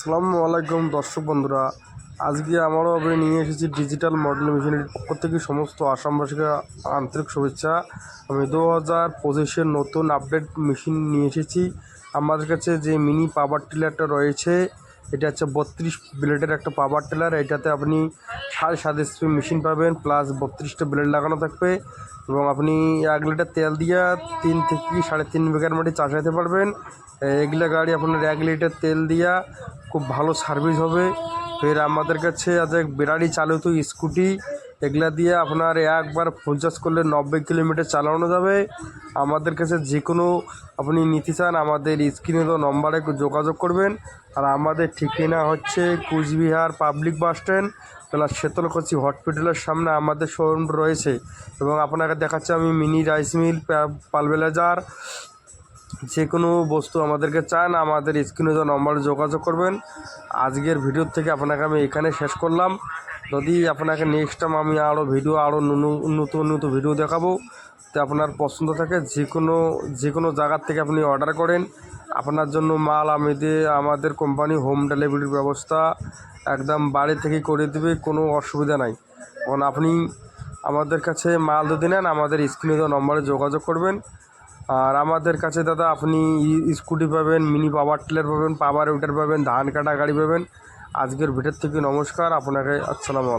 আসসালামু আলাইকুম দর্শক বন্ধুরা, আজকে আমারও আমি নিয়ে এসেছি ডিজিটাল মডেল মেশিনের পক্ষ থেকে সমস্ত আসামবাসীকে আন্তরিক শুভেচ্ছা। আমি 2025-এর নতুন আপডেট মেশিন নিয়ে এসেছি। আমাদের কাছে যে মিনি পাওয়ার টিলারটা রয়েছে, এটা হচ্ছে 32 ব্লেডের একটা পাওয়ার টিলার। এটাতে আপনি 7.5 স্পিড মেশিন পাবেন, প্লাস 32টা ব্লেড লাগানো থাকবে এবং আপনি 1 লিটার তেল দিয়ে 3 থেকে 3.5 বিঘার মাটি চাষাইতে পারবেন। এগুলা গাড়ি আপনার 1 লিটার তেল দিয়া খুব ভালো সার্ভিস হবে। ফের আমাদের কাছে আছে ব্যাটারি চালিত স্কুটি, এগুলা দিয়ে আপনার একবার ফুল চার্জ করলে 90 কিলোমিটার চালানো যাবে। আমাদের কাছে যে কোনো আপনি নিতে চান আমাদের স্ক্রিনে তো নম্বরে যোগাযোগ করবেন। আর আমাদের ঠিকানা হচ্ছে Cooch Behar public bus stand plus Sitalkuchi হসপিটালের সামনে আমাদের শোরুম রয়েছে। এবং আপনাকে দেখাচ্ছি আমি মিনি রাইস মিল, পালবেলাজার, যে কোনো বস্তু আমাদেরকে চান আমাদের স্ক্রিনে যে নম্বরে যোগাযোগ করবেন। আজকের ভিডিও থেকে আপনাকে আমি এখানে শেষ করলাম। যদি আপনাকে নেক্সট টাইম আমি আরও নতুন ভিডিও দেখাবো, তো আপনার পছন্দ থাকে যে কোনো জায়গার থেকে আপনি অর্ডার করেন, আপনার জন্য মাল আমাদের কোম্পানি হোম ডেলিভারির ব্যবস্থা একদম বাড়ি থেকেই করে দেবে, কোনো অসুবিধা নাই। কারণ আপনি আমাদের কাছে মাল যদি নেন আমাদের স্ক্রিনে যে নম্বরে যোগাযোগ করবেন। আর আমাদের কাছে দাদা আপনি স্কুটি পাবেন, মিনি পাওয়ার টিলার পাবেন, পাওয়ার উইটার পাবেন, ধান কাটা গাড়ি পাবেন। আজকের ভিডিওর থেকে নমস্কার আপনাকে। আসসালামু আলাইকুম।